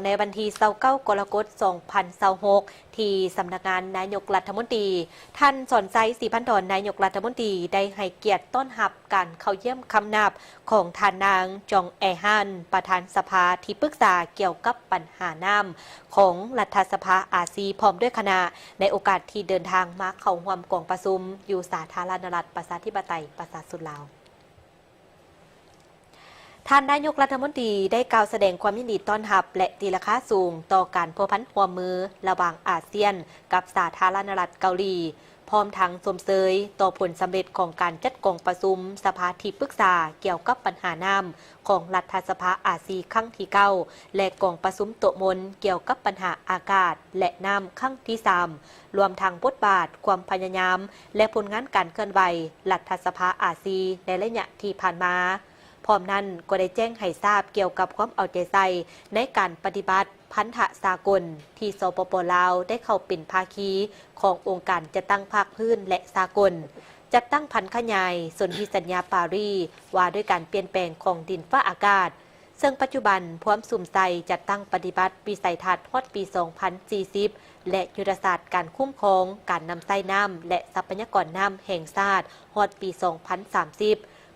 ในวันที่29กรกฎาคม2026ที่สำนักงานนายกรัฐมนตรีท่านสนใจศรีพันธรนายกรัฐมนตรีได้ให้เกียรติต้อนรับการเข้าเยี่ยมคำนับของท่านนางจองแอฮันประธานสภาที่ปรึกษาเกี่ยวกับปัญหาน้ำของรัฐสภาอาซีพร้อมด้วยคณะในโอกาสที่เดินทางมาเข้าร่วมกองประชุมอยู่สาธารณรัฐประชาธิปไตยประชาชนลาวท่านนายกรัฐมนตรีได้กล่าวแสดงความยินดีต้อนรับและตีราคาสูงต่อการพัวพันร่วมมือระหว่างอาเซียนกับสาธารณรัฐเกาหลีพร้อมทั้งสมเสยต่อผลสำเร็จของการจัดกองประชุมสภาที่ปรึกษาเกี่ยวกับปัญหาน้ำของรัฐสภาอาซีครั้งที่9และกองประชุมโตมนเกี่ยวกับปัญหาอากาศและน้ำครั้งที่3รวมทั้งบทบาทความพยายามและผลงานการเคลื่อนไหวรัฐสภาอาซีในระยะที่ผ่านมาพร้อมนั้นก็ได้แจ้งให้ทราบเกี่ยวกับความเอาใจใส่ในการปฏิบัติพันธสากลที่สปป.ลาวได้เข้าเป็นภาคีขององค์การจัดตั้งภาคพื้นและสากลจัดตั้งพันธขยายสนธิสัญญาปารีสว่าด้วยการเปลี่ยนแปลงของดินฟ้าอากาศซึ่งปัจจุบันพร้อมสุ่มใส่จัดตั้งปฏิบัติวิสัยทัศน์ฮอดปี 2040 และยุทธศาสตร์การคุ้มครองการนำไส้น้ำและทรัพยากรน้ำแห่งชาติฮอดปี 2030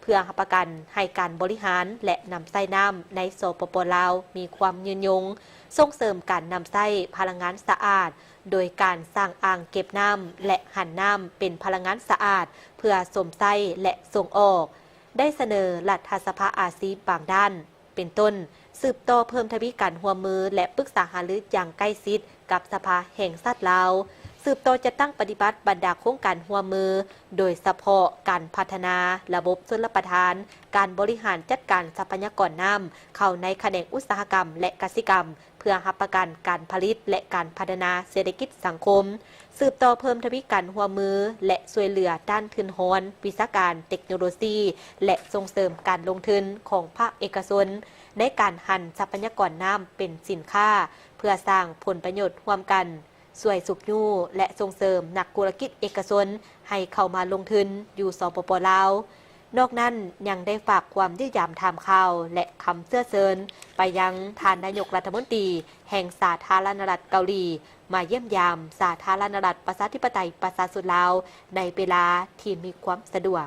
เพื่อประกันให้การบริหารและนำไส้น้ำในสปป.ลาวมีความยืนยงส่งเสริมการนำไส้พลังงานสะอาดโดยการสร้างอ่างเก็บน้ำและหันน้ำเป็นพลังงานสะอาดเพื่อสมไส้และส่งออกได้เสนอรัฐสภาอาซีบางด้านเป็นต้นสืบต่อเพิ่มทวีการร่วมมือและปรึกษาหารืออย่างใกล้ชิดกับสภาแห่งชาติลาวสืบต่อจะตั้งปฏิบัติบรรดาโครงการร่วมมือโดยเฉพาะการพัฒนาระบบชลประทานการบริหารจัดการทรัพยากรน้ำเข้าในแขนงอุตสาหกรรมและกสิกรรมเพื่อรับประกันการผลิตและการพัฒนาเศรษฐกิจสังคมสืบต่อเพิ่มทวีการร่วมมือและช่วยเหลือด้านทุนฮอนวิชาการเทคโนโลยีและส่งเสริมการลงทุนของภาคเอกชนในการหันทรัพยากรน้ำเป็นสินค้าเพื่อสร้างผลประโยชน์ร่วมกันช่วยสุขยูและส่งเสริมนักธุรกิจเอกชนให้เข้ามาลงทุนอยู่สปป.ลาวนอกนั้นยังได้ฝากความยืดยามถามข่าวและคำเสื้อเชิญไปยังท่านนายกรัฐมนตรีแห่งสาธารณรัฐเกาหลีมาเยี่ยมยามสาธารณรัฐประชาธิปไตยประชาชนลาวในเวลาที่มีความสะดวก